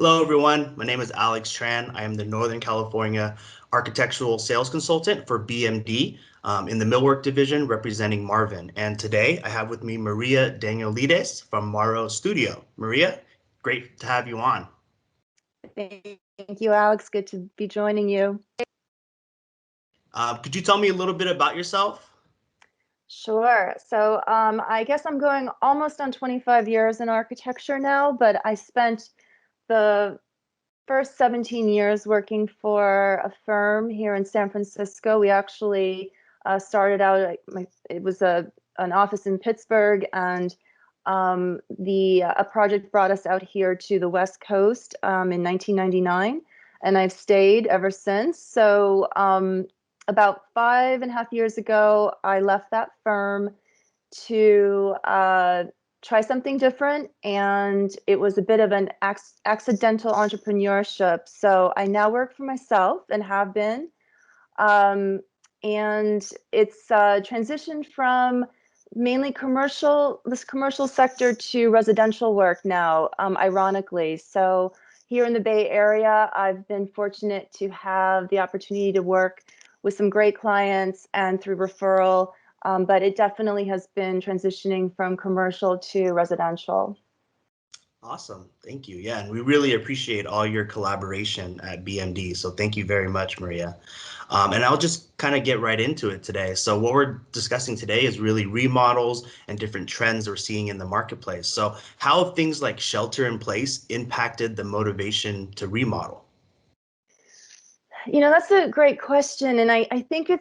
Hello, everyone. My name is Alex Tran. I am the Northern California Architectural Sales Consultant for BMD in the Millwork Division representing Marvin. And today I have with me Maria Danielides from Maro Studio. Maria, great to have you on. Thank you, Alex. Good to be joining you. Could you tell me a little bit about yourself? Sure. So I guess I'm going almost on 25 years in architecture now, but I spent the first 17 years working for a firm here in San Francisco. We actually started out, it was an office in Pittsburgh, and a project brought us out here to the West Coast in 1999, and I've stayed ever since. So about 5.5 years ago, I left that firm to try something different, and it was a bit of an accidental entrepreneurship. So I now work for myself and have been, and it's transitioned from mainly this commercial sector to residential work now, ironically. So here in the Bay Area, I've been fortunate to have the opportunity to work with some great clients and through referral, but it definitely has been transitioning from commercial to residential. Awesome. Thank you. Yeah, and we really appreciate all your collaboration at BMD. So thank you very much, Maria. And I'll just kind of get right into it today. So what we're discussing today is really remodels and different trends we're seeing in the marketplace. So how have things like shelter in place impacted the motivation to remodel? That's a great question. And I think there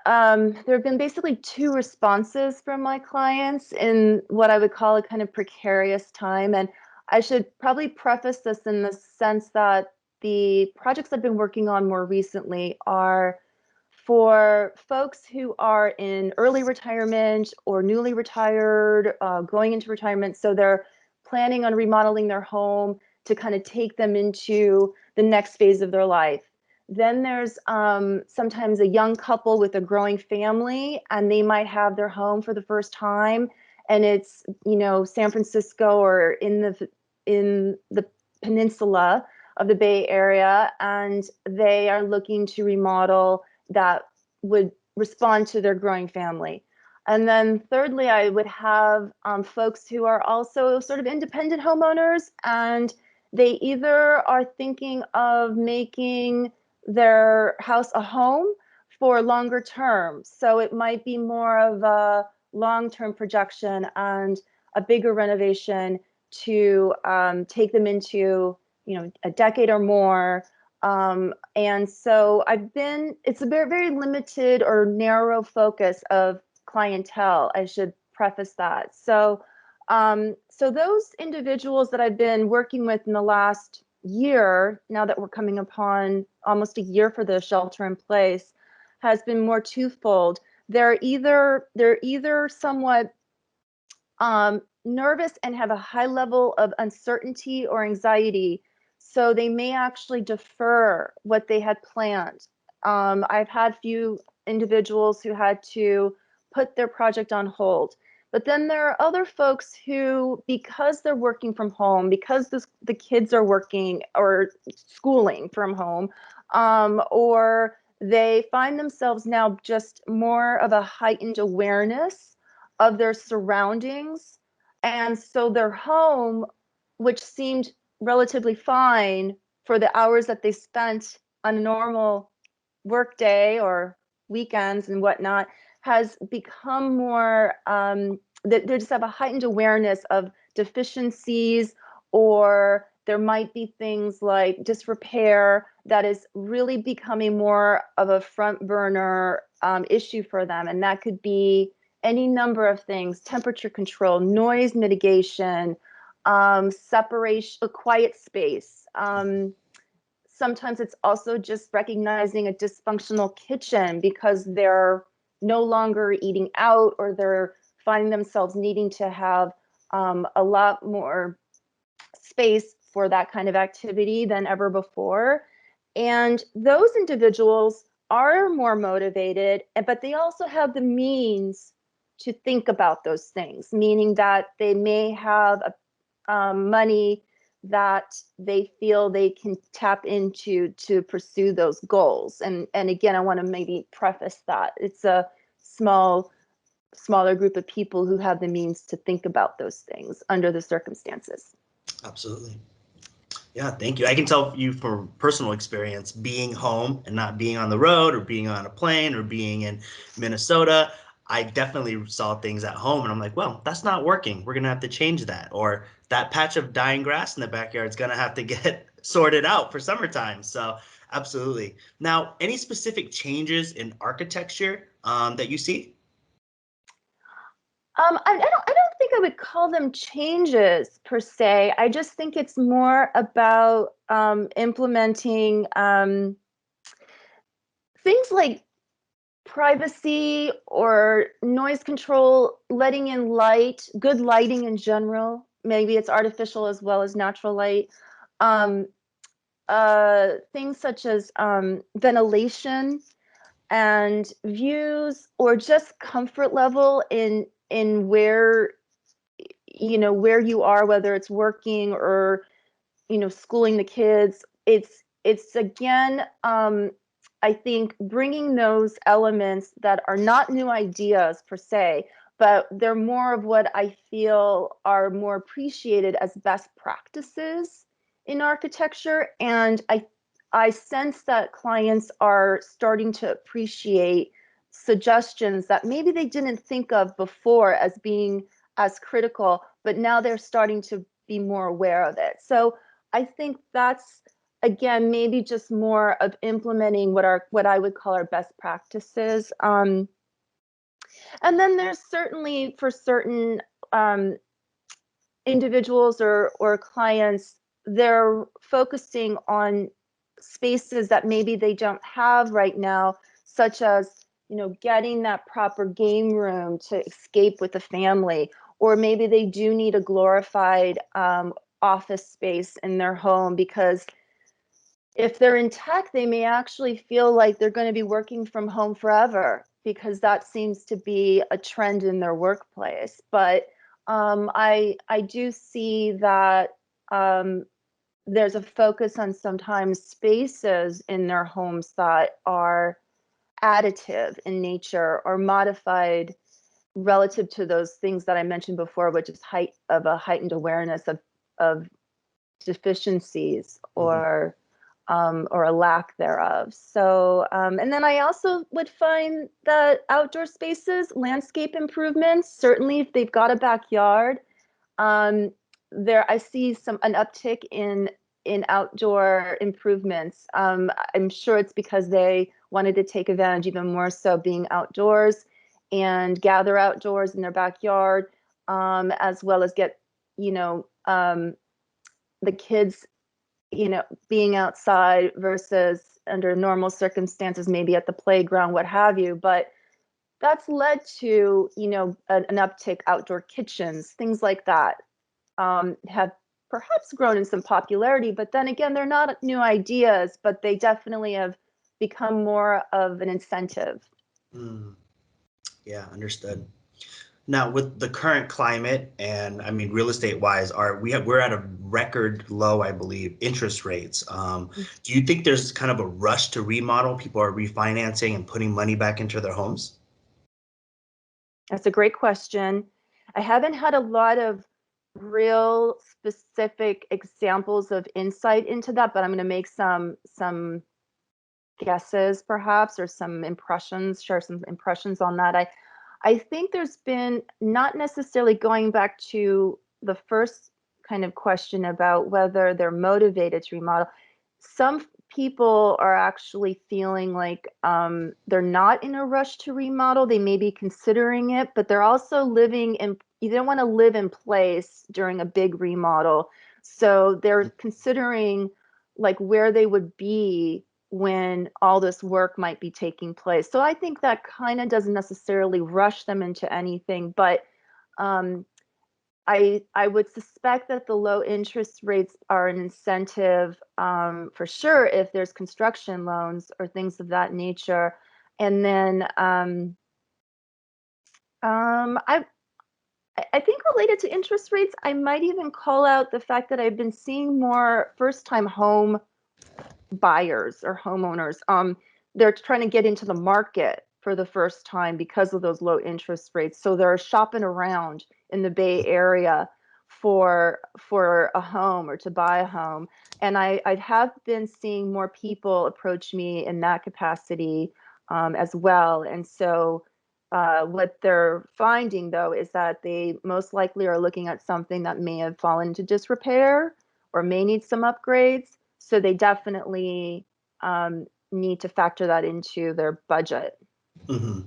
have been basically two responses from my clients in what I would call a kind of precarious time. And I should probably preface this in the sense that the projects I've been working on more recently are for folks who are in early retirement or newly retired, going into retirement. So they're planning on remodeling their home to kind of take them into the next phase of their life. Then there's sometimes a young couple with a growing family, and they might have their home for the first time, and it's San Francisco or in the peninsula of the Bay Area, and they are looking to remodel that would respond to their growing family. And then thirdly, I would have folks who are also sort of independent homeowners, and they either are thinking of making their house a home for longer term. So it might be more of a long-term projection and a bigger renovation to take them into, a decade or more. And so it's a very, very limited or narrow focus of clientele. I should preface that. So those individuals that I've been working with in the last year, now that we're coming upon almost a year for the shelter in place, has been more twofold. They're either somewhat nervous and have a high level of uncertainty or anxiety, so they may actually defer what they had planned. I've had few individuals who had to put their project on hold. But then there are other folks who, because they're working from home, because the kids are working or schooling from home, or they find themselves now just more of a heightened awareness of their surroundings. And so their home, which seemed relatively fine for the hours that they spent on a normal work day or weekends and whatnot, has become more, they just have a heightened awareness of deficiencies, or there might be things like disrepair that is really becoming more of a front burner issue for them. And that could be any number of things: temperature control, noise mitigation, separation, a quiet space. Sometimes it's also just recognizing a dysfunctional kitchen because they're no longer eating out, or they're finding themselves needing to have a lot more space for that kind of activity than ever before. And those individuals are more motivated, but they also have the means to think about those things, meaning that they may have money that they feel they can tap into to pursue those goals. And again, I want to maybe preface that it's a smaller group of people who have the means to think about those things under the circumstances. Absolutely. Yeah, thank you. I can tell you from personal experience, being home and not being on the road or being on a plane or being in Minnesota, I definitely saw things at home and I'm like, well, that's not working. We're going to have to change that. Or that patch of dying grass in the backyard is going to have to get sorted out for summertime. So, absolutely. Now, any specific changes in architecture that you see? I don't think I would call them changes per se. I just think it's more about implementing things like privacy or noise control, letting in light, good lighting in general. Maybe it's artificial as well as natural light. Um, Things such as ventilation and views, or just comfort level in where where you are, whether it's working or schooling the kids. It's again, I think bringing those elements that are not new ideas per se, but they're more of what I feel are more appreciated as best practices in architecture. And I sense that clients are starting to appreciate suggestions that maybe they didn't think of before as being as critical, but now they're starting to be more aware of it. So I think that's, again, maybe just more of implementing what I would call our best practices. And then there's certainly for certain individuals or clients, they're focusing on spaces that maybe they don't have right now, such as getting that proper game room to escape with the family, or maybe they do need a glorified office space in their home, because if they're in tech, they may actually feel like they're going to be working from home forever, because that seems to be a trend in their workplace. But I do see that there's a focus on sometimes spaces in their homes that are additive in nature or modified relative to those things that I mentioned before, which is a heightened awareness of deficiencies Mhm. or a lack thereof. So, and then I also would find that outdoor spaces, landscape improvements, certainly if they've got a backyard, um, there I see an uptick in outdoor improvements. I'm sure it's because they wanted to take advantage even more so being outdoors and gather outdoors in their backyard, as well as get you know um, the kids being outside versus under normal circumstances, maybe at the playground, what have you. But that's led to, an uptick outdoor kitchens, things like that, have perhaps grown in some popularity. But then again, they're not new ideas, but they definitely have become more of an incentive. Mm, yeah, understood. Now, with the current climate, and I mean, real estate wise, we're at a record low, I believe, interest rates. Do you think there's kind of a rush to remodel? People are refinancing and putting money back into their homes? That's a great question. I haven't had a lot of real specific examples of insight into that, but I'm going to make some guesses perhaps, or share some impressions on that. I think there's been, not necessarily going back to the first kind of question about whether they're motivated to remodel. Some people are actually feeling like they're not in a rush to remodel. They may be considering it, but they're also you don't want to live in place during a big remodel. So they're considering like where they would be when all this work might be taking place. So I think that kind of doesn't necessarily rush them into anything, but um, I would suspect that the low interest rates are an incentive, for sure, if there's construction loans or things of that nature. And then I I think related to interest rates, I might even call out the fact that I've been seeing more first-time home buyers or homeowners. They're trying to get into the market for the first time because of those low interest rates. So they're shopping around in the Bay Area for a home or to buy a home. And I have been seeing more people approach me in that capacity as well. And so what they're finding though is that they most likely are looking at something that may have fallen into disrepair or may need some upgrades. So they definitely need to factor that into their budget. Hmm.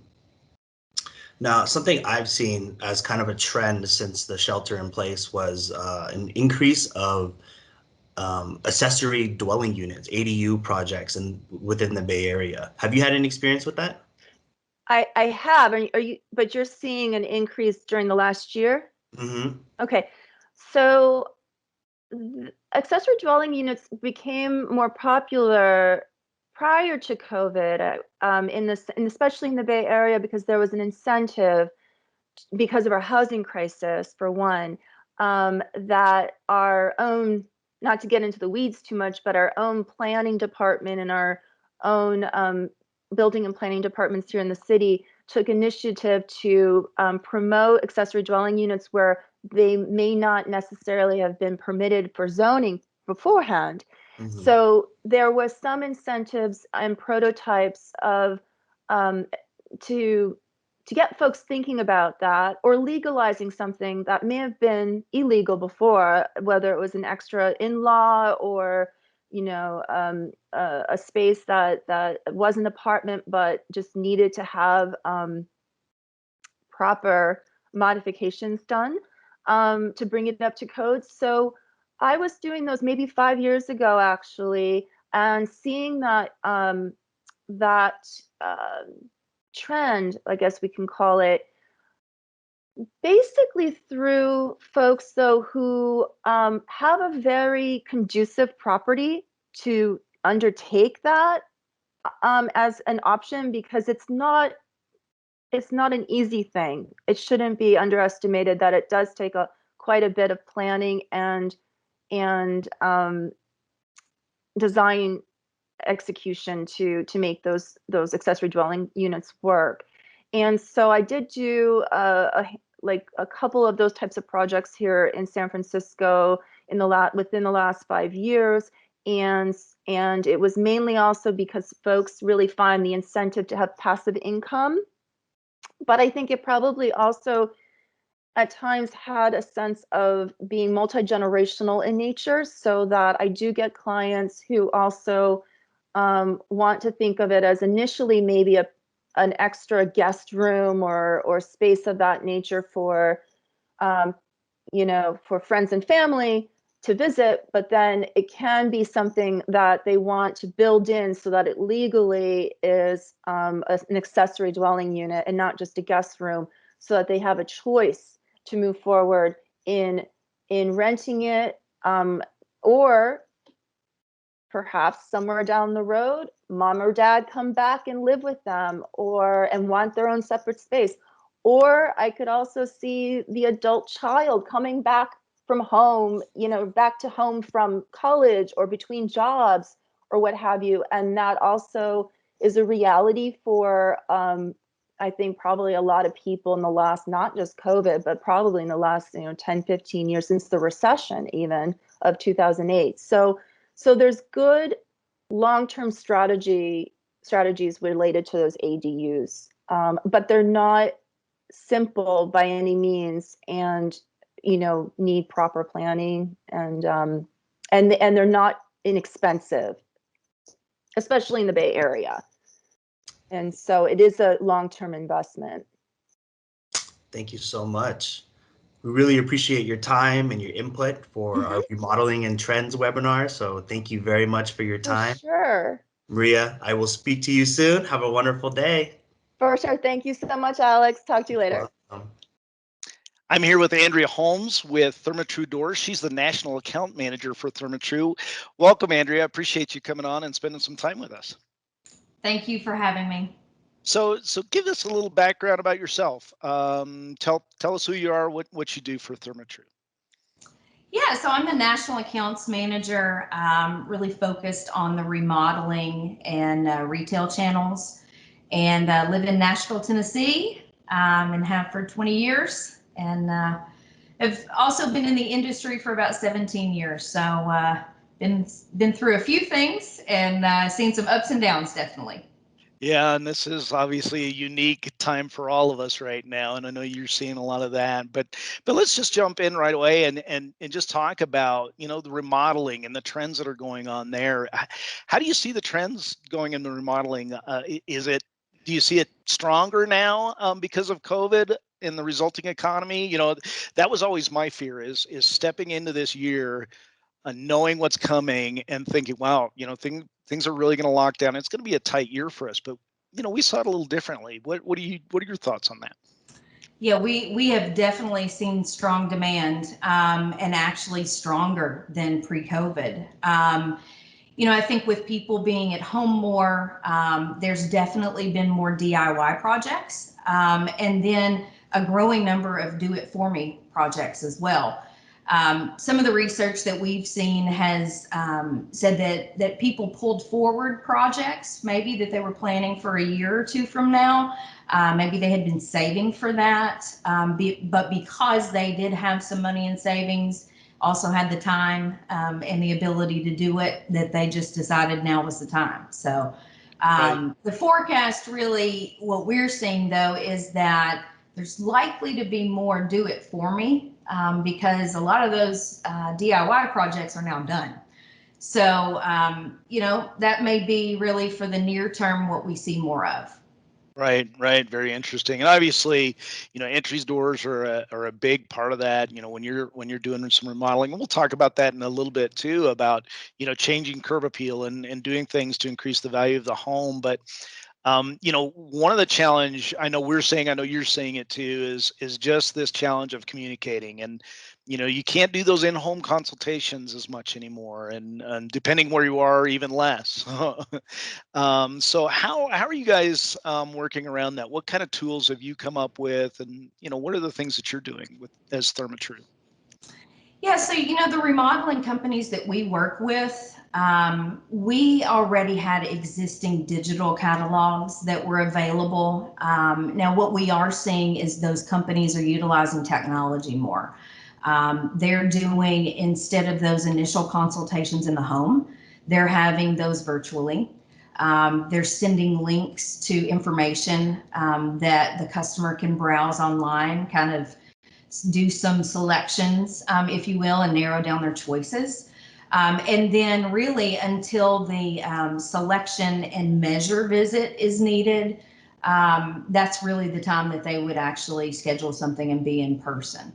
Now, something I've seen as kind of a trend since the shelter in place was an increase of accessory dwelling units, ADU projects, and within the Bay Area. Have you had any experience with that? I have. Are you, but you're seeing an increase during the last year? Hmm. Okay. So accessory dwelling units became more popular prior to COVID, especially in the Bay Area, because there was an incentive because of our housing crisis, for one, that our own, not to get into the weeds too much, but our own planning department and our own building and planning departments here in the city took initiative to promote accessory dwelling units where they may not necessarily have been permitted for zoning beforehand. Hmm. So there was some incentives and prototypes of um, to to get folks thinking about that or legalizing something that may have been illegal before, whether it was an extra in-law or a space that was an apartment but just needed to have proper modifications done to bring it up to code. So I was doing those maybe 5 years ago, actually, and seeing that uh, trend, I guess we can call it, basically through folks though who have a very conducive property to undertake that as an option, because it's not an easy thing. It shouldn't be underestimated that it does take quite a bit of planning and design execution to make those accessory dwelling units work. And so I did do like a couple of those types of projects here in San Francisco within the last 5 years. And it was mainly also because folks really find the incentive to have passive income. But I think it probably also at times had a sense of being multi-generational in nature, so that I do get clients who also want to think of it as initially maybe an extra guest room or space of that nature um, for friends and family to visit, but then it can be something that they want to build in so that it legally is an accessory dwelling unit and not just a guest room, so that they have a choice to move forward in renting it, or perhaps somewhere down the road, mom or dad come back and live with them and want their own separate space. Or I could also see the adult child coming back from home, back to home from college or between jobs or what have you. And that also is a reality for, I think, probably a lot of people in the last, not just COVID, but probably in the last 10, 15 years, since the recession even of 2008. So there's good long-term strategies related to those ADUs, but they're not simple by any means, and need proper planning, and they're not inexpensive, especially in the Bay Area. And so it is a long-term investment. Thank you so much. We really appreciate your time and your input for our Mm-hmm. remodeling and trends webinar. So thank you very much for your For time. sure. Maria, I will speak to you soon. Have a wonderful day. For sure. Thank you so much, Alex. Talk to you later. Welcome. I'm here with Andrea Holmes with Therma-Tru Doors. She's the National Account Manager for Therma-Tru. Welcome, Andrea. Appreciate you coming on and spending some time with us. Thank you for having me. So give us a little background about yourself. Tell us who you are, what you do for Therma-Tru. Yeah, so I'm the national accounts manager, really focused on the remodeling and retail channels, and live in Nashville, Tennessee, and have for 20 years, and have also been in the industry for about 17 years. So been through a few things and seen some ups and downs, definitely. Yeah, and this is obviously a unique time for all of us right now, and I know you're seeing a lot of that. But let's just jump in right away and just talk about the remodeling and the trends that are going on there. How do you see the trends going in the remodeling? Do you see it stronger now because of COVID and the resulting economy? That was always my fear is stepping into this year knowing what's coming and thinking, wow, things are really going to lock down. It's going to be a tight year for us, but we saw it a little differently. What are your thoughts on that? Yeah, we have definitely seen strong demand, and actually stronger than pre-COVID. I think with people being at home more, there's definitely been more DIY projects, and then a growing number of do-it-for-me projects as well. Some of the research that we've seen has said that people pulled forward projects, maybe that they were planning for a year or two from now. Maybe they had been saving for that, but because they did have some money in savings, also had the time and the ability to do it, that they just decided now was the time. So Right. the forecast, really what we're seeing though is that there's likely to be more do it for me, because a lot of those DIY projects are now done. So that may be really for the near term what we see more of. Right, right. Very interesting. And obviously, entries doors are a big part of that. When you're doing some remodeling, and we'll talk about that in a little bit too, about changing curb appeal and doing things to increase the value of the home. But one of the challenge I know you're seeing it too, is just this challenge of communicating. And you can't do those in-home consultations as much anymore, and depending where you are, even less. So how are you guys working around that? What kind of tools have you come up with, and what are the things that you're doing with as Therma-Tru? Yeah, so the remodeling companies that we work with, we already had existing digital catalogs that were available. Now, what we are seeing is those companies are utilizing technology more. They're doing, instead of those initial consultations in the home, they're having those virtually. They're sending links to information that the customer can browse online, kind of do some selections, if you will, and narrow down their choices. And then really until the selection and measure visit is needed, that's really the time that they would actually schedule something and be in person.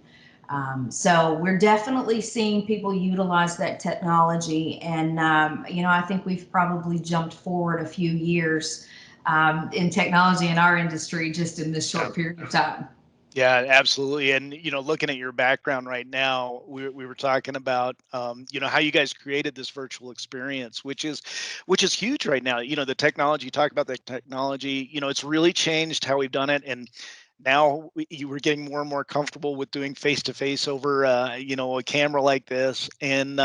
So we're definitely seeing people utilize that technology. And, I think we've probably jumped forward a few years in technology in our industry just in this short period of time. Yeah, absolutely. And looking at your background right now, we were talking about how you guys created this virtual experience, which is huge right now. The technology, you talk about the technology, it's really changed how we've done it. And now you were getting more and more comfortable with doing face to face over a camera like this. And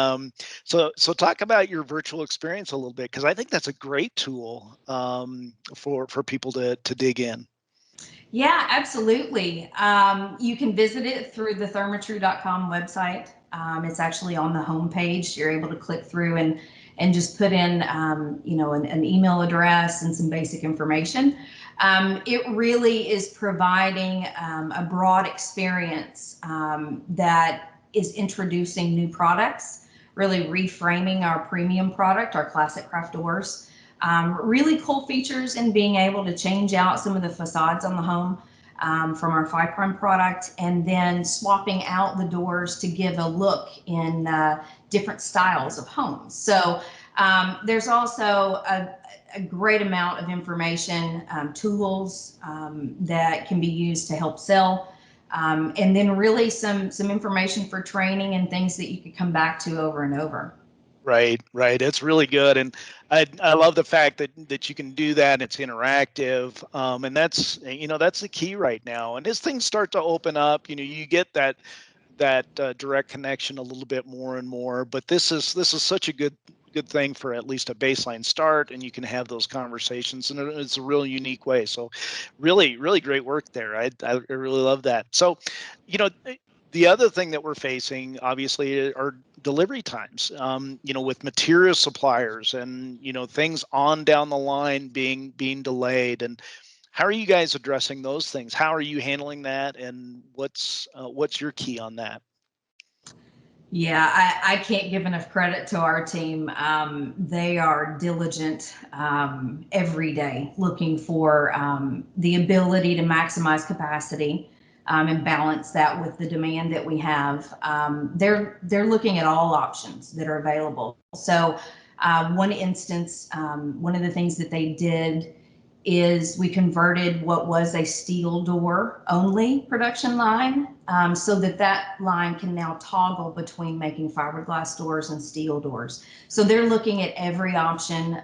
so talk about your virtual experience a little bit, because I think that's a great tool for people to dig in. Yeah, absolutely. You can visit it through the thermatru.com website. It's actually on the homepage. You're able to click through and just put in, an email address and some basic information. It really is providing a broad experience that is introducing new products, really reframing our premium product, our classic craft doors. Really cool features in being able to change out some of the facades on the home from our 5' product, and then swapping out the doors to give a look in different styles of homes. So there's also a great amount of information, tools that can be used to help sell, and then really some information for training and things that you could come back to over and over. Right, right. It's really good, and I love the fact that you can do that. It's interactive, and that's that's the key right now. And as things start to open up, you get that direct connection a little bit more and more. But this is such a good thing for at least a baseline start, and you can have those conversations, and it's a real unique way. So, really great work there. I really love that. So, you know. The other thing that we're facing, obviously, are delivery times. With material suppliers and things on down the line being delayed. And how are you guys addressing those things? How are you handling that? And what's your key on that? Yeah, I can't give enough credit to our team. They are diligent every day looking for the ability to maximize capacity and balance that with the demand that we have. They're looking at all options that are available. So one instance, one of the things that they did is we converted what was a steel door only production line so that line can now toggle between making fiberglass doors and steel doors. So they're looking at every option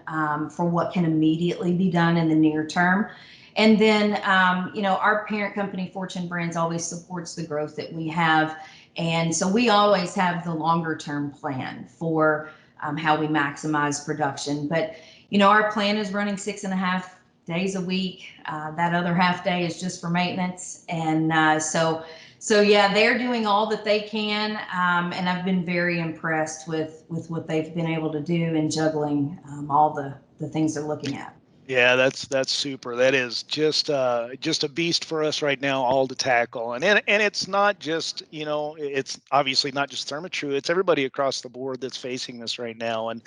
for what can immediately be done in the near term. And then, our parent company, Fortune Brands, always supports the growth that we have. And so we always have the longer term plan for how we maximize production. But, our plan is running 6.5 days a week. That other half day is just for maintenance. And so yeah, they're doing all that they can. And I've been very impressed with what they've been able to do in juggling all the things they're looking at. Yeah, that's super. That is just a beast for us right now, all to tackle. And it's not just, it's obviously not just Therma-Tru, it's everybody across the board that's facing this right now. And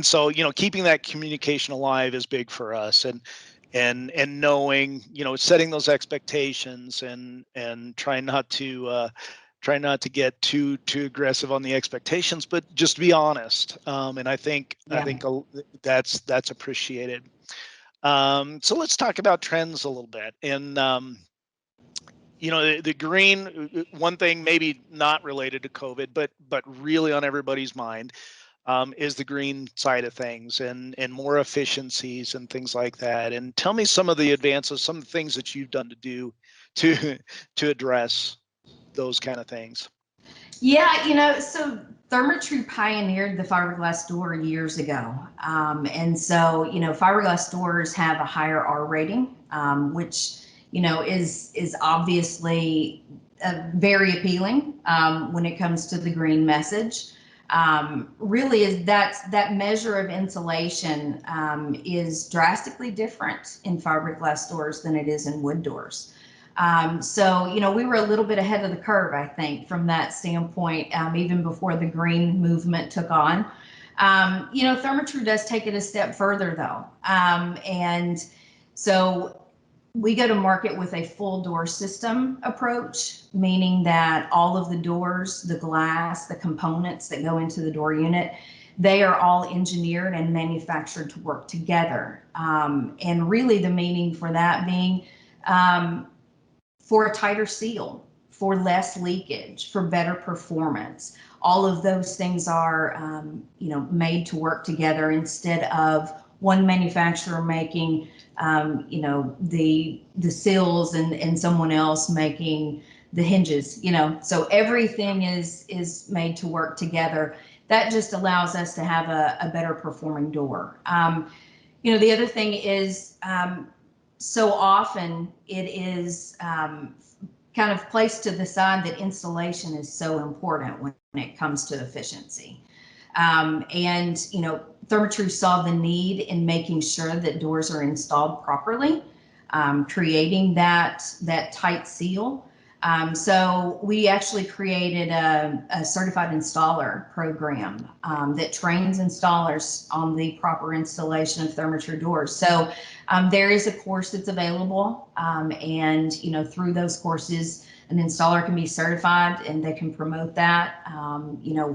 so, keeping that communication alive is big for us. And knowing, setting those expectations and trying not to get too aggressive on the expectations, but just be honest. And I think that's appreciated. So let's talk about trends a little bit. And the green, one thing maybe not related to COVID, but really on everybody's mind, is the green side of things and more efficiencies and things like that. And tell me some of the advances, some of the things that you've done to address those kind of things. Yeah, so Therma-Tru pioneered the fiberglass door years ago. And so, fiberglass doors have a higher R rating, which, is obviously very appealing when it comes to the green message. Really is that measure of insulation is drastically different in fiberglass doors than it is in wood doors. So, we were a little bit ahead of the curve, I think, from that standpoint, even before the green movement took on. Therma-Tru does take it a step further, though. And so we go to market with a full door system approach, meaning that all of the doors, the glass, the components that go into the door unit, they are all engineered and manufactured to work together. And really the meaning for that being, for a tighter seal, for less leakage, for better performance. All of those things are, made to work together instead of one manufacturer making, the seals and someone else making the hinges. So everything is made to work together. That just allows us to have a better performing door. The other thing is, so often it is kind of placed to the side that installation is so important when it comes to efficiency. And Therma-Tru saw the need in making sure that doors are installed properly, creating that tight seal. So we actually created a certified installer program that trains installers on the proper installation of Therma-Tru doors. So there is a course that's available, and through those courses, an installer can be certified and they can promote that,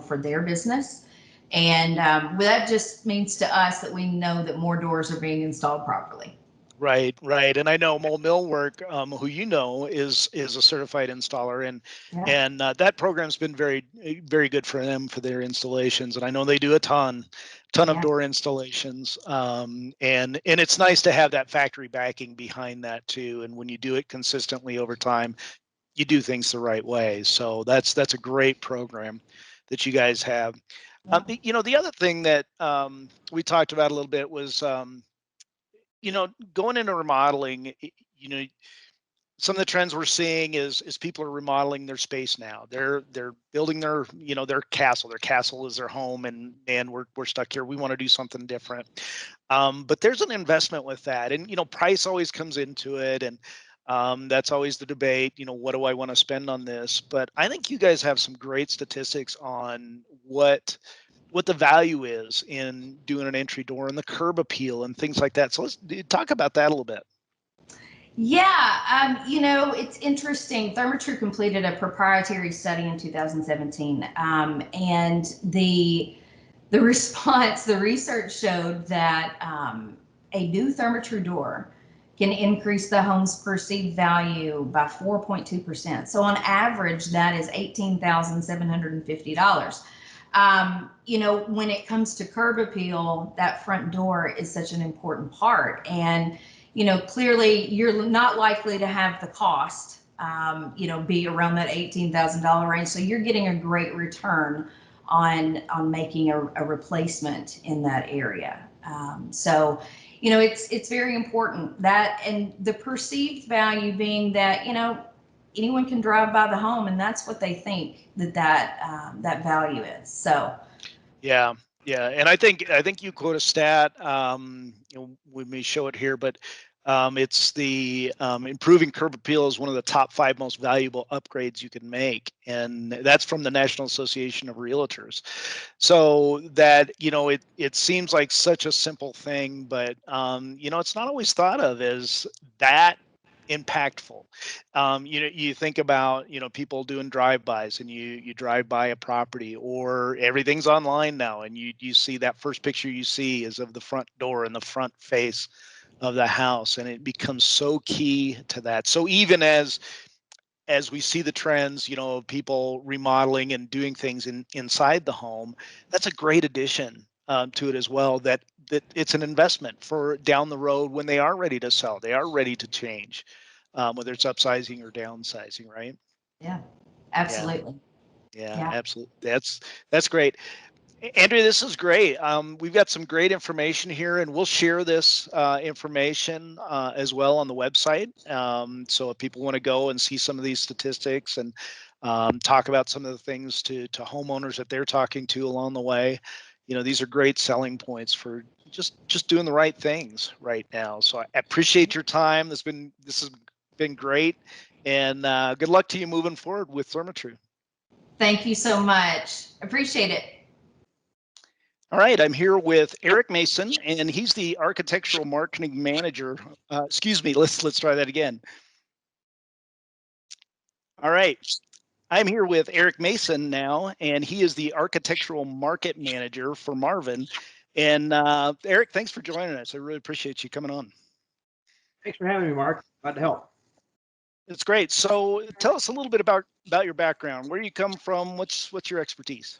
for their business. And that just means to us that we know that more doors are being installed properly. Right, right. And I know Moehl Millwork, who you know is a certified installer, Yeah. and that program's been very good for them for their installations. And I know they do a ton of Yeah. door installations. And it's nice to have that factory backing behind that too. And when you do it consistently over time, you do things the right way. So that's a great program that you guys have. Yeah. The other thing that we talked about a little bit was going into remodeling, some of the trends we're seeing is people are remodeling their space now. They're building their castle. Their castle is their home, and we're stuck here. We want to do something different. But there's an investment with that, and price always comes into it, and that's always the debate. What do I want to spend on this? But I think you guys have some great statistics on what the value is in doing an entry door and the curb appeal and things like that. So let's talk about that a little bit. Yeah, it's interesting. Thermatru completed a proprietary study in 2017, and the response, the research showed that a new Thermatru door can increase the home's perceived value by 4.2%. So on average, that is $18,750. When it comes to curb appeal, that front door is such an important part. And clearly you're not likely to have the cost, be around that $18,000 range. So you're getting a great return on making a replacement in that area. So it's very important that, and the perceived value being that anyone can drive by the home, and that's what they think that value is. So Yeah, yeah, and I think you quote a stat. We may show it here, but it's the improving curb appeal is one of the top 5 most valuable upgrades you can make, and that's from the National Association of Realtors. So that it seems like such a simple thing, but it's not always thought of as that impactful. You think about people doing drive-bys, and you drive by a property, or everything's online now, and you see that first picture you see is of the front door and the front face of the house, and it becomes so key to that. So even as we see the trends, of people remodeling and doing things inside the home, that's a great addition to it as well. That it's an investment for down the road when they are ready to sell, they are ready to change, whether it's upsizing or downsizing, right? yeah, Yeah, absolutely. yeah, Yeah. absolutely. That's great. Andrea, this is great. We've got some great information here, and we'll share this information as well on the website. So if people want to go and see some of these statistics and talk about some of the things to homeowners that they're talking to along the way, these are great selling points for just doing the right things right now. So I appreciate your time. This has been great, and good luck to you moving forward with Thermatru. Thank you so much. Appreciate it. All right, I'm here with Eric Mason, and he's the architectural marketing manager. Excuse me, let's try that again. All right, I'm here with Eric Mason now, and he is the architectural market manager for Marvin. And Eric, thanks for joining us. I really appreciate you coming on. Thanks for having me, Mark. Glad to help. It's great. So tell us a little bit about your background. Where do you come from? What's your expertise?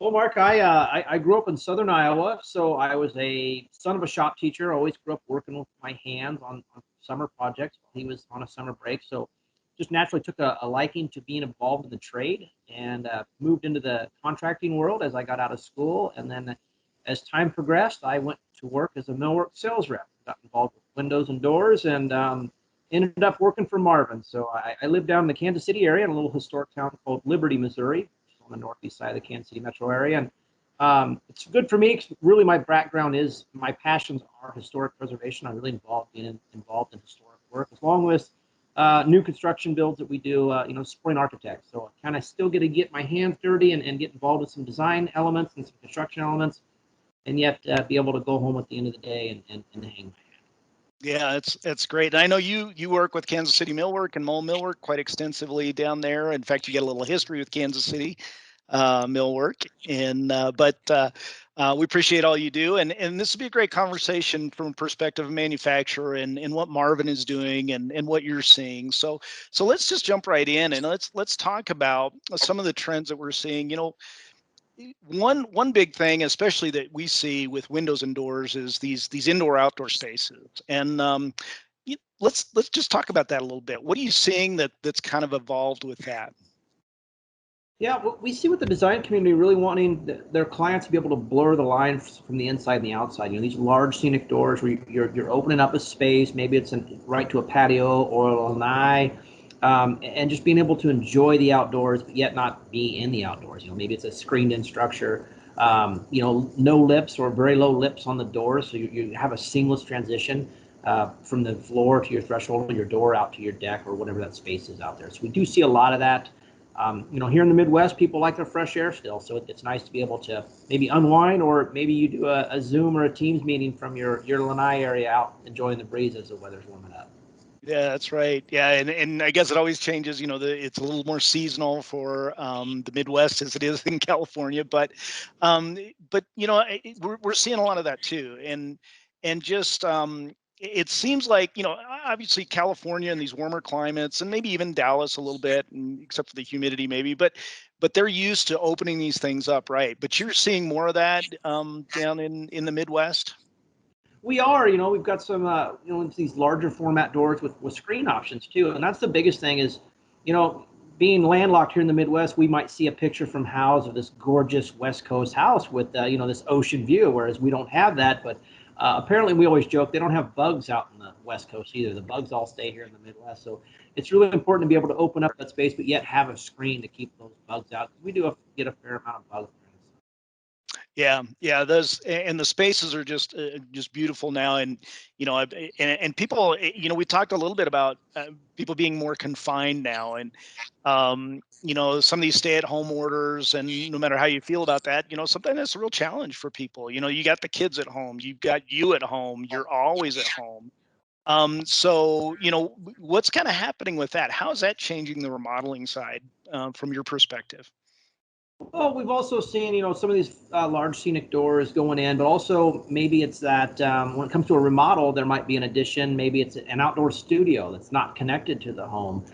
Well, Mark, I grew up in southern Iowa, so I was a son of a shop teacher. Always grew up working with my hands on summer projects while he was on a summer break. So just naturally took a liking to being involved in the trade, and moved into the contracting world as I got out of school. And then as time progressed, I went to work as a millwork sales rep. Got involved with windows and doors, and ended up working for Marvin. So I live down in the Kansas City area in a little historic town called Liberty, Missouri, on the northeast side of the Kansas City metro area. And it's good for me because really my background is, my passions are historic preservation. I'm really involved in historic work, along with new construction builds that we do, supporting architects. So I kind of still get to get my hands dirty and get involved with some design elements and some construction elements, and yet be able to go home at the end of the day and hang my hat. Yeah, it's great. And I know you work with Kansas City Millwork and Moehl Millwork quite extensively down there. In fact, you get a little history with Kansas City Millwork. And We appreciate all you do, and this will be a great conversation from a perspective of manufacturer and what Marvin is doing and what you're seeing. So let's just jump right in and let's talk about some of the trends that we're seeing. One big thing, especially that we see with windows and doors, is these indoor outdoor spaces, and let's just talk about that a little bit. What are you seeing that's kind of evolved with that? Yeah, we see with the design community really wanting their clients to be able to blur the lines from the inside and the outside. These large scenic doors where you're opening up a space, maybe it's right to a patio or a lanai, and just being able to enjoy the outdoors, but yet not be in the outdoors. Maybe it's a screened-in structure. No lips or very low lips on the doors, so you have a seamless transition from the floor to your threshold, or your door out to your deck, or whatever that space is out there. So we do see a lot of that. Here in the Midwest, people like their fresh air still, so it's nice to be able to maybe unwind, or maybe you do a Zoom or a Teams meeting from your lanai area out, enjoying the breeze as the weather's warming up. Yeah, that's right. Yeah, and I guess it always changes. It's a little more seasonal for the Midwest as it is in California, but we're seeing a lot of that too, and just it seems like obviously California and these warmer climates, and maybe even Dallas a little bit, and except for the humidity maybe, but they're used to opening these things up, right? But you're seeing more of that down in the Midwest. We are, we've got some, these larger format doors with screen options too. And that's the biggest thing is, being landlocked here in the Midwest, we might see a picture from Howe's of this gorgeous West Coast house with, this ocean view, whereas we don't have that. But apparently we always joke they don't have bugs out in the West Coast either. The bugs all stay here in the Midwest. So it's really important to be able to open up that space, but yet have a screen to keep those bugs out. We do get a fair amount of bugs. Yeah, those and the spaces are just beautiful now, and and people, we talked a little bit about people being more confined now, and some of these stay-at-home orders, and no matter how you feel about that, sometimes that's a real challenge for people. You got the kids at home, you've got you at home, you're always at home. So what's kind of happening with that? How is that changing the remodeling side from your perspective? Well, we've also seen, some of these large scenic doors going in, but also maybe it's that when it comes to a remodel, there might be an addition. Maybe it's an outdoor studio that's not connected to the home.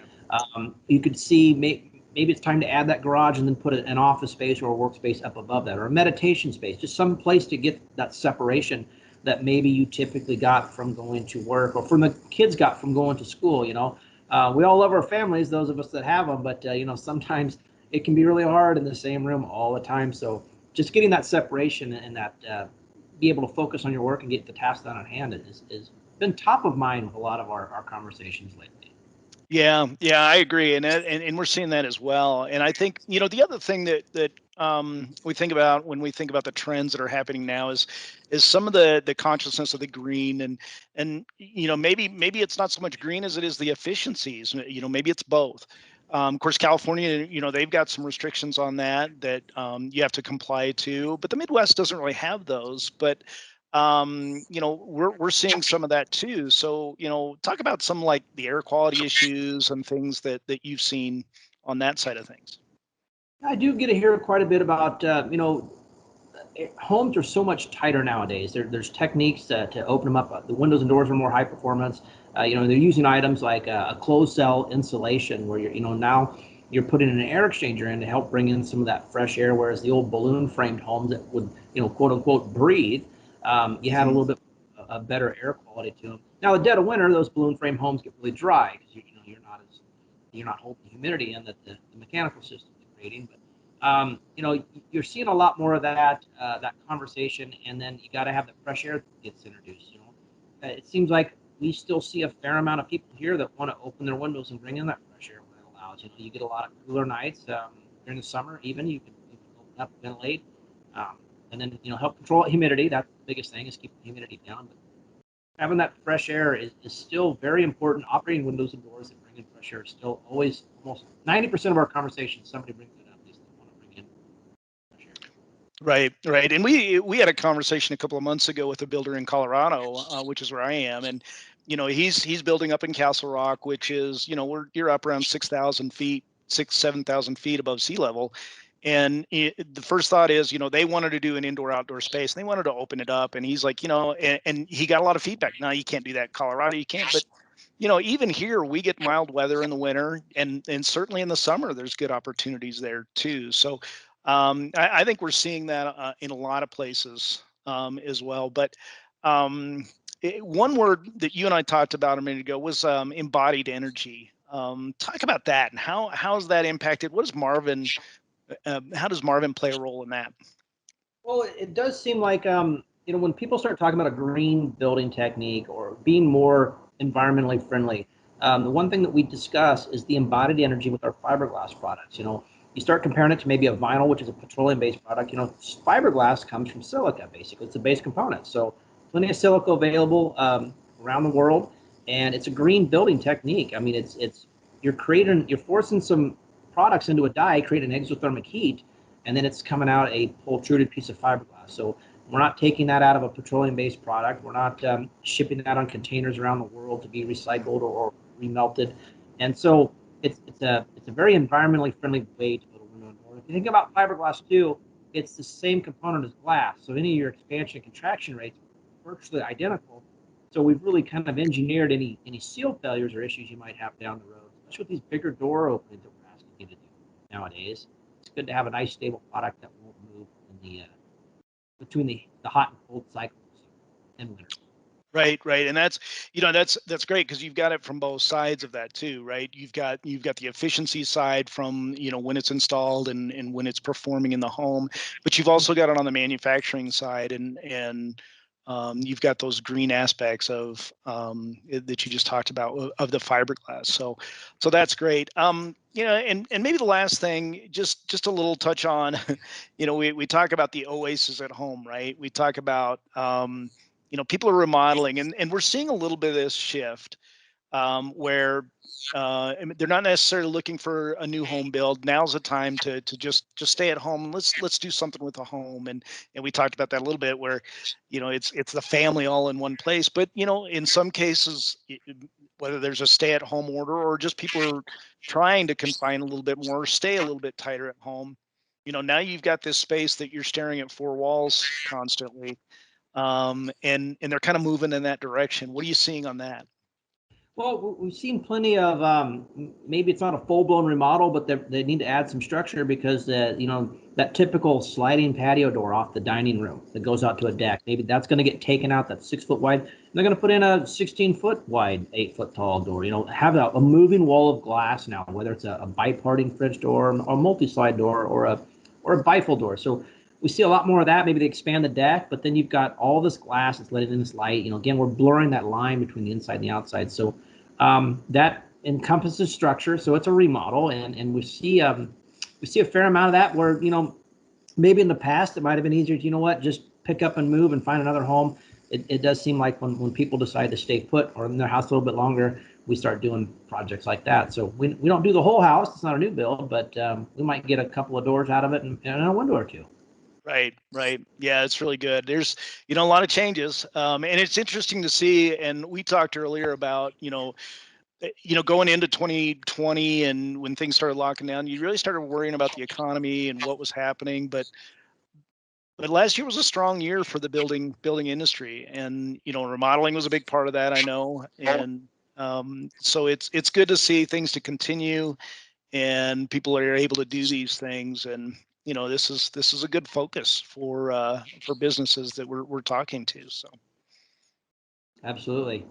You could see maybe it's time to add that garage and then put an office space or a workspace up above that, or a meditation space, just some place to get that separation that maybe you typically got from going to work, or from the kids got from going to school. We all love our families, those of us that have them, but sometimes it can be really hard in the same room all the time. So just getting that separation and that be able to focus on your work and get the task done at hand is been top of mind with a lot of our conversations lately. Yeah, I agree, and we're seeing that as well. And I think the other thing that we think about when we think about the trends that are happening now is some of the consciousness of the green, and maybe it's not so much green as it is the efficiencies. Maybe it's both. Of course, California, they've got some restrictions on that you have to comply to, but the Midwest doesn't really have those. But we're seeing some of that too. So talk about some like the air quality issues and things that you've seen on that side of things. I do get to hear quite a bit about homes are so much tighter nowadays. There's techniques to open them up. The windows and doors are more high performance. They're using items like a closed cell insulation, where now you're putting an air exchanger in to help bring in some of that fresh air. Whereas the old balloon framed homes that would quote unquote breathe, you had a little bit a better air quality to them. Now, the dead of winter, those balloon frame homes get really dry because you're not holding the humidity in that the mechanical system is creating. But you're seeing a lot more of that conversation, and then you got to have the fresh air that gets introduced. It seems like we still see a fair amount of people here that want to open their windows and bring in that fresh air when it allows. You get a lot of cooler nights during the summer. Even you can open up, ventilate, and then help control humidity. That's the biggest thing, is keeping the humidity down. But having that fresh air is still very important. Operating windows and doors that bring in fresh air is still always, almost 90% of our conversations, somebody brings it up. Right. And we had a conversation a couple of months ago with a builder in Colorado, which is where I am, and he's building up in Castle Rock, which is you're up around 6,000 feet, 7,000 feet above sea level, the first thought is, they wanted to do an indoor-outdoor space, and they wanted to open it up. And he's like, and he got a lot of feedback. No, you can't do that in Colorado. You can't. But even here, we get mild weather in the winter, and certainly in the summer, there's good opportunities there too. So I think we're seeing that in a lot of places as well. But one word that you and I talked about a minute ago was embodied energy. Talk about that, and how's that impacted? What does Marvin? How does Marvin play a role in that? Well, it does seem like when people start talking about a green building technique or being more environmentally friendly, the one thing that we discuss is the embodied energy with our fiberglass products. You start comparing it to maybe a vinyl, which is a petroleum-based product. Fiberglass comes from silica, basically. It's a base component. So plenty of silica available around the world, and it's a green building technique. I mean, you're forcing some products into a die, creating exothermic heat, and then it's coming out a pultruded piece of fiberglass. So we're not taking that out of a petroleum-based product. We're not shipping that on containers around the world to be recycled or remelted. And so it's a very environmentally friendly way to build a window and door. If you think about fiberglass too, it's the same component as glass. So any of your expansion and contraction rates are virtually identical. So we've really kind of engineered any seal failures or issues you might have down the road, especially with these bigger door openings that we're asking you to do nowadays. It's good to have a nice stable product that won't move in the between the hot and cold cycles and winter. Right. And that's great, because you've got it from both sides of that too, right? You've got the efficiency side from, when it's installed and when it's performing in the home, but you've also got it on the manufacturing side, and you've got those green aspects of that you just talked about of the fiberglass. So that's great. And maybe the last thing, just a little touch on, we talk about the oasis at home, right? We talk about people are remodeling, and we're seeing a little bit of this shift where they're not necessarily looking for a new home build. Now's the time to just stay at home. Let's do something with the home, and we talked about that a little bit, where it's the family all in one place. But in some cases, whether there's a stay-at-home order or just people are trying to confine a little bit more, stay a little bit tighter at home. Now you've got this space that you're staring at four walls constantly. And they're kind of moving in that direction. What are you seeing on that? Well, we've seen plenty of maybe it's not a full-blown remodel, but they need to add some structure, because that typical sliding patio door off the dining room that goes out to a deck, maybe that's going to get taken out. That's 6 foot wide. And they're going to put in a 16-foot wide, 8 foot tall door. Have a moving wall of glass now, whether it's a biparting French door or a multi-slide door or a bifold door. So we see a lot more of that. Maybe they expand the deck, but then you've got all this glass that's letting in this light. Again, we're blurring that line between the inside and the outside. So that encompasses structure. So it's a remodel, and we see a fair amount of that where maybe in the past it might have been easier to just pick up and move and find another home. It does seem like when people decide to stay put or in their house a little bit longer, we start doing projects like that. So we don't do the whole house. It's not a new build, but we might get a couple of doors out of it and a window or two. Right. Yeah, it's really good. There's, a lot of changes. And it's interesting to see. And we talked earlier about, going into 2020, and when things started locking down, you really started worrying about the economy and what was happening. But last year was a strong year for the building industry, and, remodeling was a big part of that, I know. And so it's good to see things to continue, and people are able to do these things. And this is a good focus for businesses that we're talking to. So Absolutely.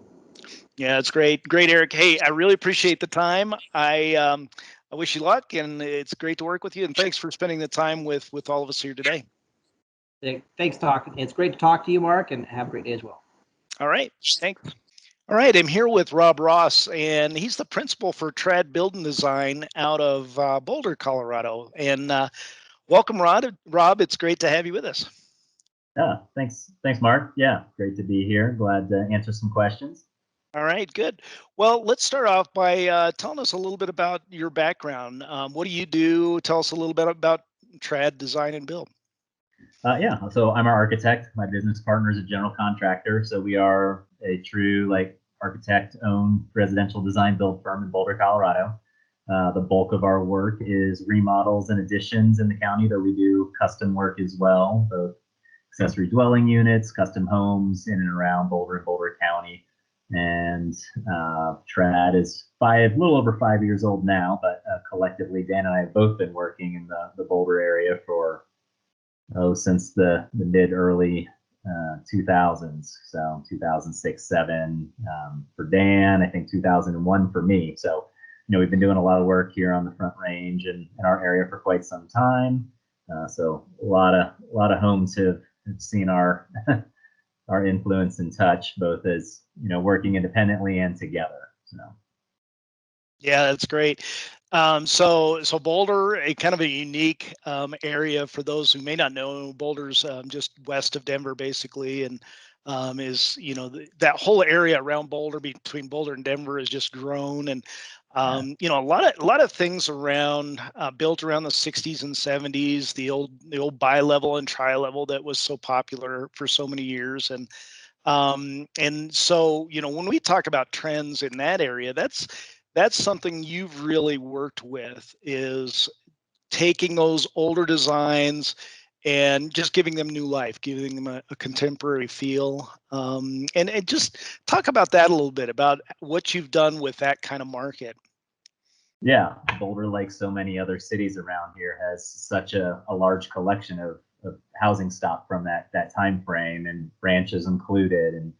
yeah, it's great, Eric. Hey, I really appreciate the time. I wish you luck, and it's great to work with you. And thanks for spending the time with all of us here today. Thanks, It's great to talk to you, Mark, and have a great day as well. All right, thanks. All right, I'm here with Rob Ross, and he's the principal for Trad Building Design out of Boulder, Colorado. And welcome, Rob. It's great to have you with us. Yeah, thanks, Mark. Yeah, great to be here. Glad to answer some questions. All right, good. Well, let's start off by telling us a little bit about your background. What do you do? Tell us a little bit about Trad Design and Build. Yeah, so I'm our architect. My business partner is a general contractor. So we are a true architect-owned residential design build firm in Boulder, Colorado. The bulk of our work is remodels and additions in the county, though we do custom work as well, both accessory dwelling units, custom homes in and around Boulder and Boulder County. And Trad is a little over 5 years old now, but collectively, Dan and I have both been working in the Boulder area for since the mid-early 2000s. So 2006, 7 for Dan, I think 2001 for me. So, we've been doing a lot of work here on the Front Range and in our area for quite some time. So a lot of homes have seen our our influence and touch, both as working independently and together. So. Yeah, that's great. So Boulder, a kind of a unique area for those who may not know. Boulder's just west of Denver, basically, and is that whole area around Boulder, between Boulder and Denver, has just grown, and a lot of things around built around the 60s and 70s, the old bi-level and tri-level that was so popular for so many years, and so when we talk about trends in that area, that's something you've really worked with, is taking those older designs and just giving them new life, giving them a contemporary feel. And just talk about that a little bit, about what you've done with that kind of market. Yeah, Boulder, like so many other cities around here, has such a large collection of housing stock from that time frame, and branches included. And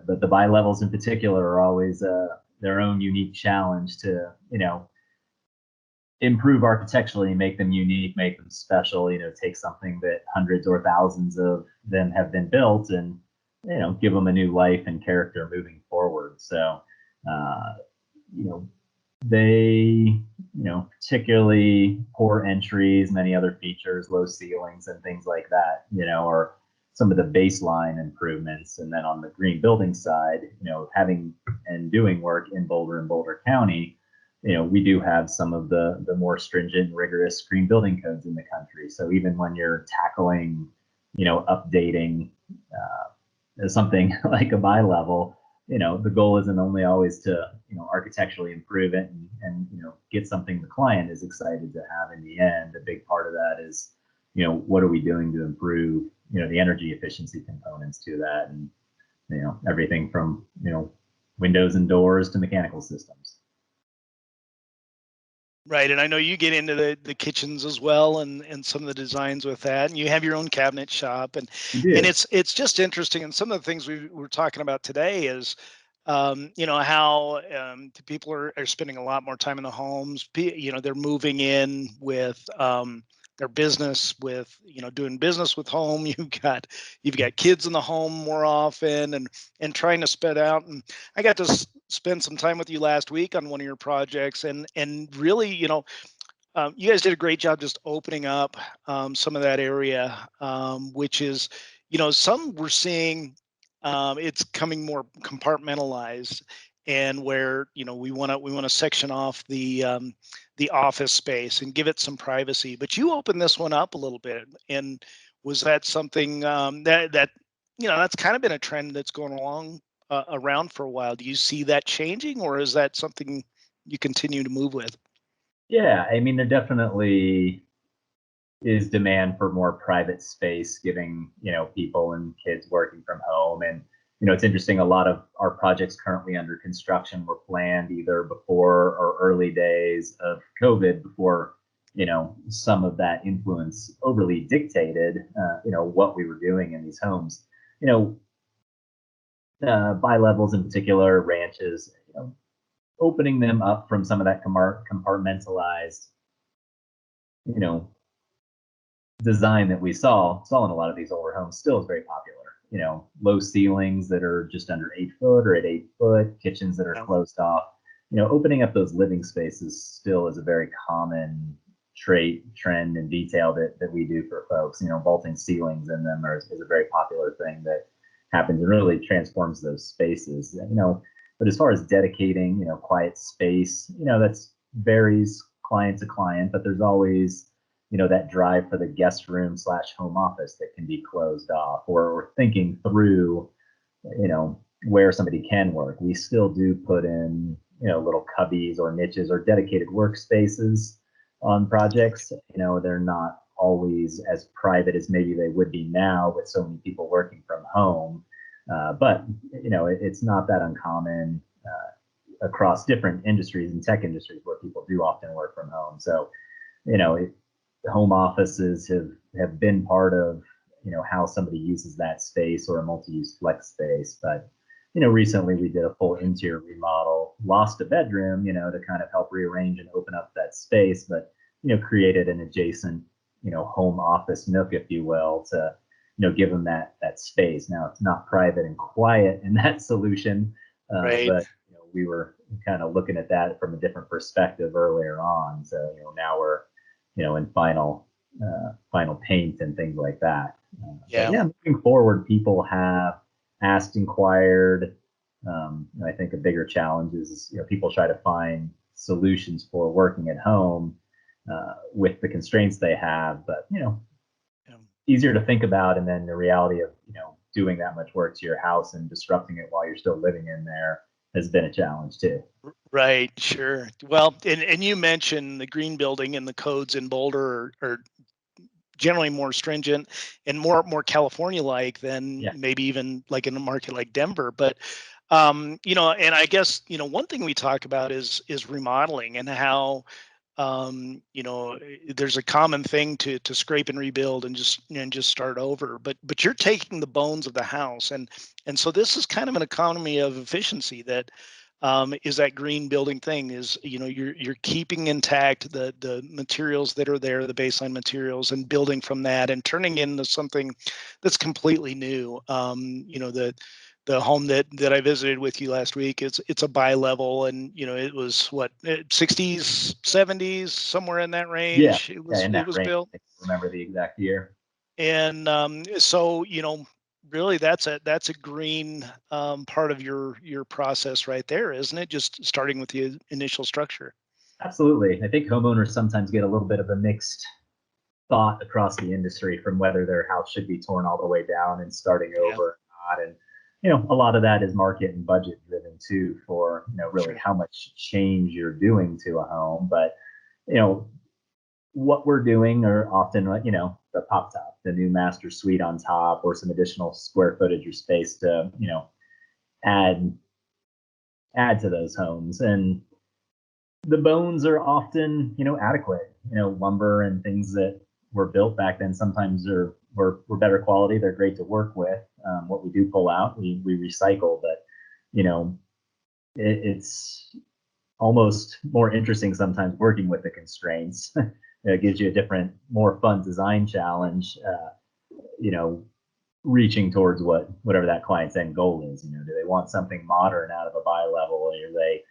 but the bi-levels in particular are always their own unique challenge to improve architecturally, make them unique, make them special. Take something that hundreds or thousands of them have been built, and give them a new life and character moving forward. So they particularly poor entries, many other features, low ceilings and things like that, are some of the baseline improvements. And then on the green building side, having and doing work in Boulder and Boulder County, we do have some of the more stringent, rigorous green building codes in the country. So even when you're tackling, updating something like a bi-level, the goal isn't only always to, architecturally improve it and get something the client is excited to have in the end. A big part of that is, what are we doing to improve, the energy efficiency components to that, and, everything from, windows and doors to mechanical systems. Right, and I know you get into the kitchens as well, and some of the designs with that, and you have your own cabinet shop, and it's just interesting. And some of the things we were talking about today is, how people are spending a lot more time in the homes. They're moving in with their business, with doing business with home. You've got kids in the home more often, and trying to spread out. And I got to spend some time with you last week on one of your projects, and really, you guys did a great job just opening up some of that area, which is, some we're seeing it's coming more compartmentalized, and where we want to section off the office space and give it some privacy. But you opened this one up a little bit, and was that something that that's kind of been a trend that's going along around for a while? Do you see that changing, or is that something you continue to move with? Yeah, I mean, there definitely is demand for more private space, giving people and kids working from home. And it's interesting, a lot of our projects currently under construction were planned either before or early days of COVID, before some of that influence overly dictated what we were doing in these homes. Bi-levels in particular, ranches, opening them up from some of that compartmentalized design that we saw in a lot of these older homes still is very popular. Low ceilings that are just under 8 foot or at 8 foot, kitchens that are closed off. Opening up those living spaces still is a very common trait, trend, and detail that we do for folks. Vaulting ceilings in them is a very popular thing that happens and really transforms those spaces. But as far as dedicating, quiet space, that's varies client to client, but there's always that drive for the guest room / home office that can be closed off, or thinking through, where somebody can work. We still do put in, little cubbies or niches or dedicated workspaces on projects. They're not always as private as maybe they would be now with so many people working from home. But it's not that uncommon across different industries and tech industries where people do often work from home. So, home offices have been part of how somebody uses that space or a multi-use flex space. But recently we did a full interior remodel, lost a bedroom, to kind of help rearrange and open up that space, but created an adjacent home office nook, if you will, to give them that space. Now it's not private and quiet in that solution, Right. but we were kind of looking at that from a different perspective earlier on. So now we're in final paint and things like that. Yeah. But moving forward, people have asked, inquired. I think a bigger challenge is people try to find solutions for working at home with the constraints they have, but easier to think about, and then the reality of doing that much work to your house and disrupting it while you're still living in there has been a challenge too. Right, sure. Well, and you mentioned the green building, and the codes in Boulder are generally more stringent and more California-like than maybe even like in a market like Denver. But and I guess one thing we talk about is remodeling, and how there's a common thing to scrape and rebuild and just start over. But you're taking the bones of the house, and so this is kind of an economy of efficiency that is that green building thing. Is you're keeping intact the materials that are there, the baseline materials, and building from that and turning into something that's completely new. The home that I visited with you last week, it's a bi-level, and it was what, 60s, 70s, somewhere in that range. It was range. built. I remember the exact year. And so really that's a green part of your process right there, isn't it? Just starting with the initial structure. Absolutely. I think homeowners sometimes get a little bit of a mixed thought across the industry from whether their house should be torn all the way down and starting over or not. And a lot of that is market and budget driven too, for really how much change you're doing to a home. But what we're doing are often the pop top, the new master suite on top, or some additional square footage or space to add to those homes. And the bones are often adequate. Lumber and things that were built back then sometimes were better quality. They're great to work with. What we do pull out, we recycle, but it's almost more interesting sometimes working with the constraints. It gives you a different, more fun design challenge. Reaching towards whatever that client's end goal is. Do they want something modern out of a bi-level, or are they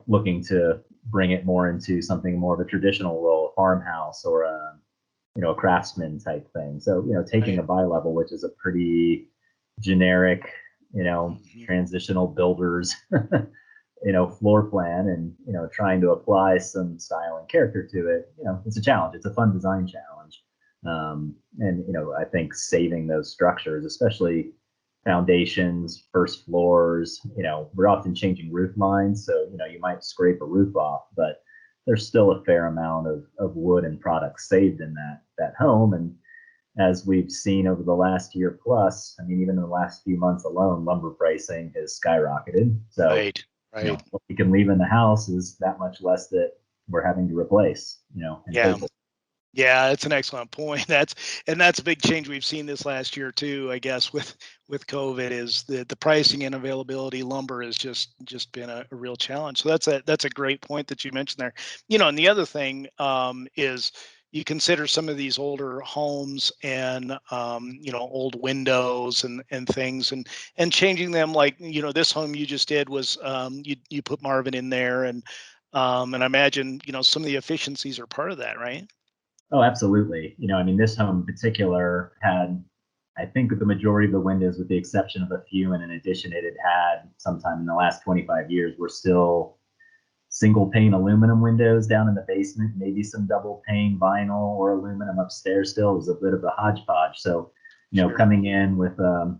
looking to bring it more into something more of a traditional role, a farmhouse or a craftsman type thing. So, taking a bi-level, which is a pretty generic, transitional builders, floor plan, and, trying to apply some style and character to it, it's a challenge. It's a fun design challenge. And, I think saving those structures, especially foundations, first floors, we're often changing roof lines. So, you might scrape a roof off, but there's still a fair amount of wood and products saved in that home. And as we've seen over the last year plus, even in the last few months alone, lumber pricing has skyrocketed. So right. What we can leave in the house is that much less that we're having to replace, Yeah, that's an excellent point. That's a big change we've seen this last year too, I guess, with COVID, is the pricing and availability. Lumber has just been a real challenge. So that's a great point that you mentioned there. And the other thing is, you consider some of these older homes and old windows and things, and changing them. Like this home you just did was you put Marvin in there, and I imagine some of the efficiencies are part of that, right? Oh, absolutely. This home in particular had, I think, the majority of the windows, with the exception of a few in an addition it had sometime in the last 25 years, were still single pane aluminum windows down in the basement, maybe some double pane vinyl or aluminum upstairs. Still, it was a bit of a hodgepodge. So, coming in with a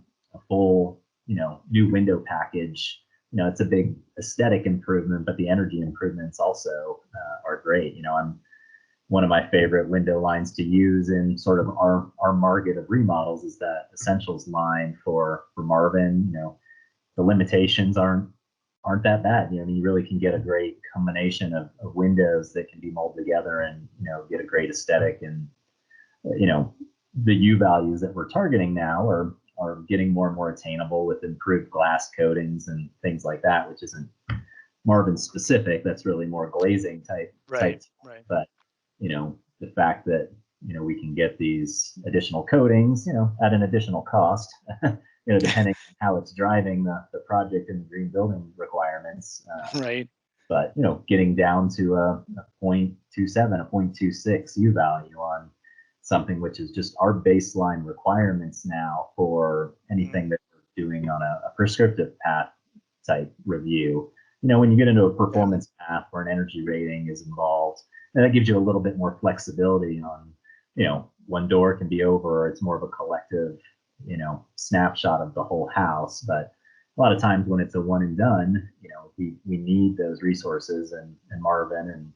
full, new window package it's a big aesthetic improvement, but the energy improvements also are great. I'm one of my favorite window lines to use in sort of our market of remodels is that essentials line for Marvin. The limitations aren't that bad. You really can get a great combination of windows that can be molded together and get a great aesthetic. And the U values that we're targeting now are getting more and more attainable with improved glass coatings and things like that, which isn't Marvin specific. That's really more glazing type. Right. But the fact that we can get these additional coatings at an additional cost depending on how it's driving the project and the green building requirements, Right. but getting down to a 0.27, a 0.26 U value on something which is just our baseline requirements now for anything that we're doing on a prescriptive path type review. When you get into a performance path where an energy rating is involved, and that gives you a little bit more flexibility on, one door can be over, or it's more of a collective, snapshot of the whole house. But a lot of times when it's a one and done, we need those resources, and Marvin and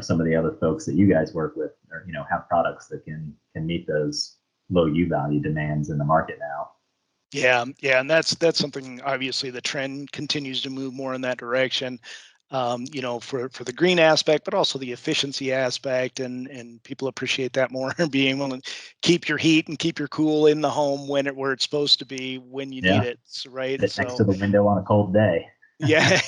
some of the other folks that you guys work with, or have products that can meet those low U value demands in the market now. Yeah, and that's something. Obviously, the trend continues to move more in that direction. For the green aspect, but also the efficiency aspect, and people appreciate that more. Being able to keep your heat and keep your cool in the home where it's supposed to be when you need it, right? Sit next to the window on a cold day. Yeah,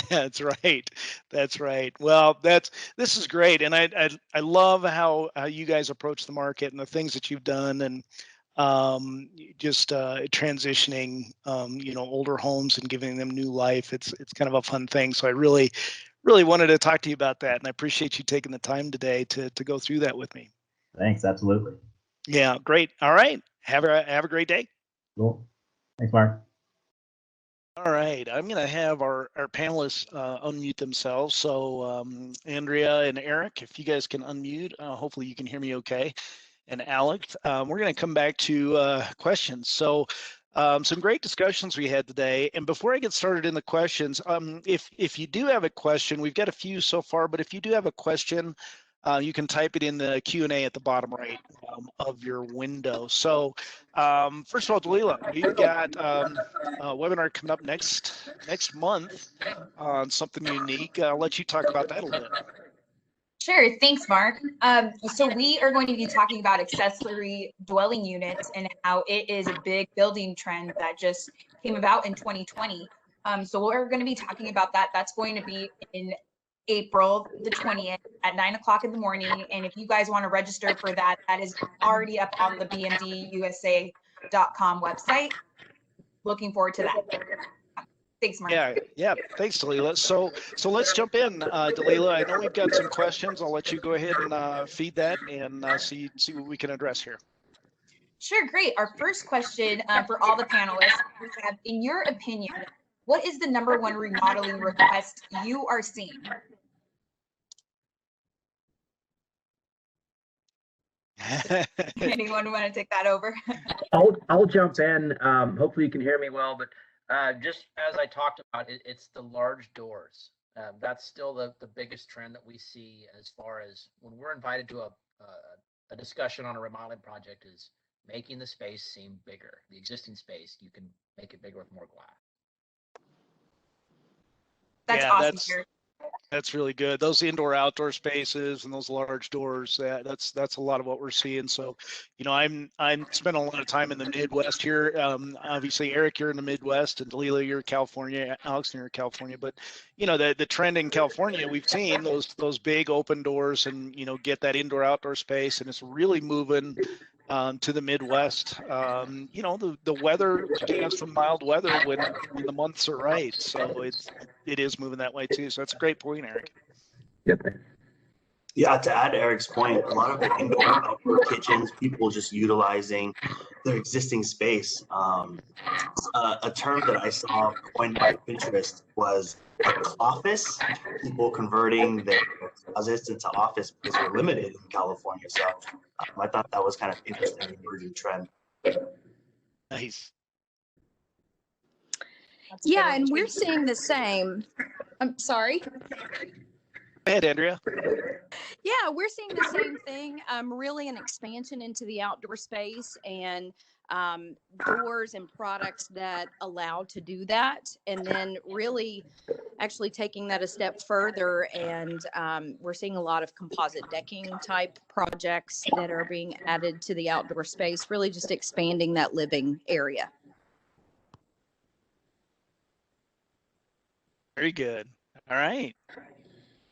that's right. That's right. Well, this is great, and I love how you guys approach the market and the things that you've done, and just transitioning older homes and giving them new life. It's kind of a fun thing. So I really wanted to talk to you about that, and I appreciate you taking the time today to go through that with me. Thanks. Absolutely. Yeah, great. All right. Have a great day. Cool. Thanks, Mark. All right, I'm going to have our panelists unmute themselves. So Andrea and Eric, if you guys can unmute, hopefully you can hear me okay. And Alex, we're going to come back to questions. So some great discussions we had today. And before I get started in the questions, if you do have a question, we've got a few so far, but if you do have a question, you can type it in the Q&A at the bottom right of your window. So first of all, Dalila, we've got a webinar coming up next month on something unique. I'll let you talk about that a little bit. Sure, thanks, Mark. So we are going to be talking about accessory dwelling units and how it is a big building trend that just came about in 2020. So we're going to be talking about that. That's going to be in April the 20th at 9 o'clock in the morning. And if you guys want to register for that, that is already up on the bmdusa.com website. Looking forward to that. Thanks, Mark. Yeah. Thanks, Dalila. So let's jump in, Dalila. I know we've got some questions. I'll let you go ahead and feed that and see what we can address here. Sure, great. Our first question for all the panelists, we have, in your opinion, what is the #1 remodeling request you are seeing? Anyone want to take that over? I'll jump in. Hopefully you can hear me well, but just as I talked about, it's the large doors. That's still the biggest trend that we see as far as when we're invited to a discussion on a remodeling project, is making the space seem bigger. The existing space, you can make it bigger with more glass. That's awesome. That's really good. Those indoor-outdoor spaces and those large doors, that's a lot of what we're seeing. So, I'm spent a lot of time in the Midwest here. Obviously, Eric, you're in the Midwest, and Dalila, you're in California. Alex, you're in California. But the trend in California, we've seen those big open doors, and get that indoor-outdoor space, and it's really moving to the Midwest. The weather, we can have some mild weather when the months are right. So it is moving that way too. So that's a great point, Eric. Yeah, to add Eric's point, a lot of the indoor and outdoor kitchens, people just utilizing their existing space. A term that I saw coined by Pinterest was a office, people converting their closets into office because we're limited in California. So I thought that was kind of interesting emerging trend. Nice. Yeah, and we're seeing the same. I'm sorry. Go ahead, Andrea. Yeah, we're seeing the same thing. Really an expansion into the outdoor space and doors and products that allow to do that. And then really actually taking that a step further. And we're seeing a lot of composite decking type projects that are being added to the outdoor space, really just expanding that living area. Very good. All right.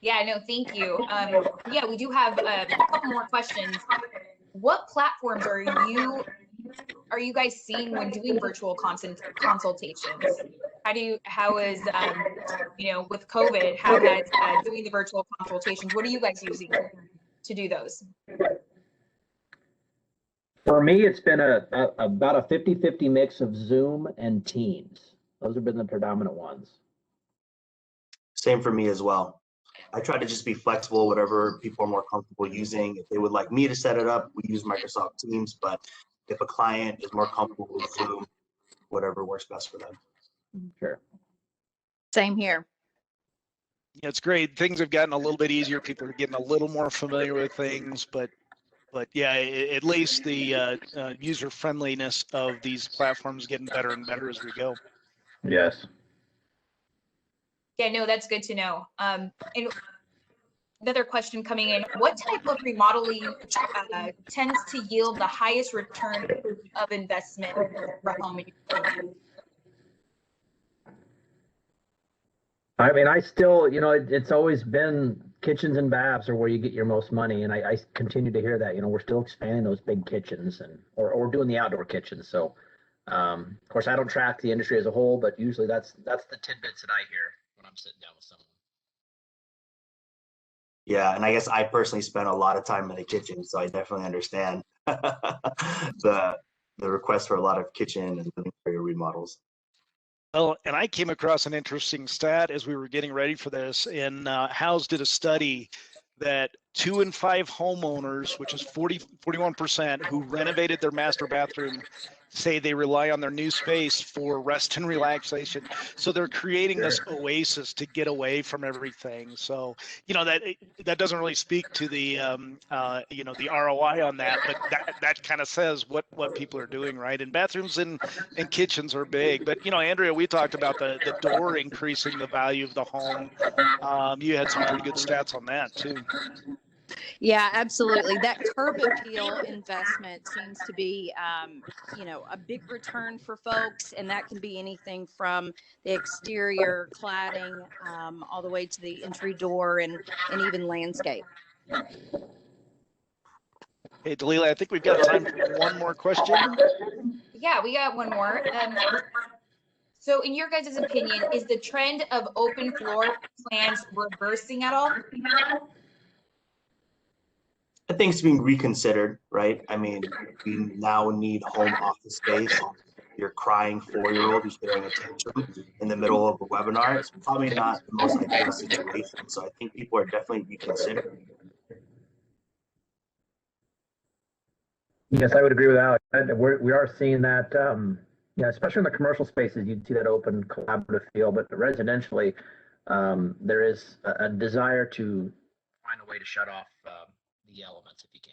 Yeah, no, thank you. Yeah, we do have a couple more questions. What platforms are you guys seeing when doing virtual consultations? How is with COVID, how has doing the virtual consultations, what are you guys using to do those? For me, it's been about a 50-50 mix of Zoom and Teams. Those have been the predominant ones. Same for me as well. I try to just be flexible, whatever people are more comfortable using. If they would like me to set it up, we use Microsoft Teams, but if a client is more comfortable with Zoom, whatever works best for them. Sure. Same here. Yeah, it's great. Things have gotten a little bit easier. People are getting a little more familiar with things, but yeah, at least the user friendliness of these platforms getting better and better as we go. Yes. Yeah, no, that's good to know. And another question coming in, what type of remodeling tends to yield the highest return of investment for home? I mean, I still, it's always been kitchens and baths are where you get your most money. And I continue to hear that, we're still expanding those big kitchens or doing the outdoor kitchens. So, of course, I don't track the industry as a whole, but usually that's the tidbits that I hear when I'm sitting down with someone. Yeah, and I guess I personally spend a lot of time in the kitchen, so I definitely understand the request for a lot of kitchen and living area remodels. Well, and I came across an interesting stat as we were getting ready for this, and House did a study that 2 in 5 homeowners, which is 41%, who renovated their master bathroom, say they rely on their new space for rest and relaxation. So they're creating this oasis to get away from everything. So, that doesn't really speak to the, the ROI on that, but that kind of says what people are doing, right? And bathrooms and kitchens are big. But, Andrea, we talked about the door increasing the value of the home. You had some pretty good stats on that too. Yeah, absolutely. That curb appeal investment seems to be, a big return for folks, and that can be anything from the exterior cladding all the way to the entry door and even landscape. Hey, Dalila, I think we've got time for one more question. Yeah, we got one more. So in your guys' opinion, is the trend of open floor plans reversing at all? I think it's being reconsidered, right? I mean, we now need home office space. Your crying 4-year-old who's throwing a tantrum in the middle of a webinar, it's probably not the most ideal situation. So I think people are definitely reconsidering. Yes, I would agree with Alex. We are seeing that, especially in the commercial spaces, you'd see that open collaborative feel, but residentially, there is a desire to find a way to shut off the elements if you can.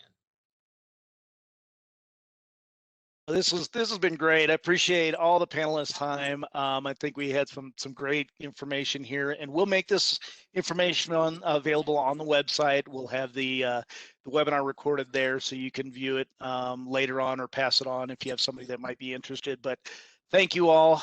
This has been great. I appreciate all the panelists' time. I think we had some great information here, and we'll make this information available on the website. We'll have the webinar recorded there, so you can view it later on or pass it on if you have somebody that might be interested. But thank you all.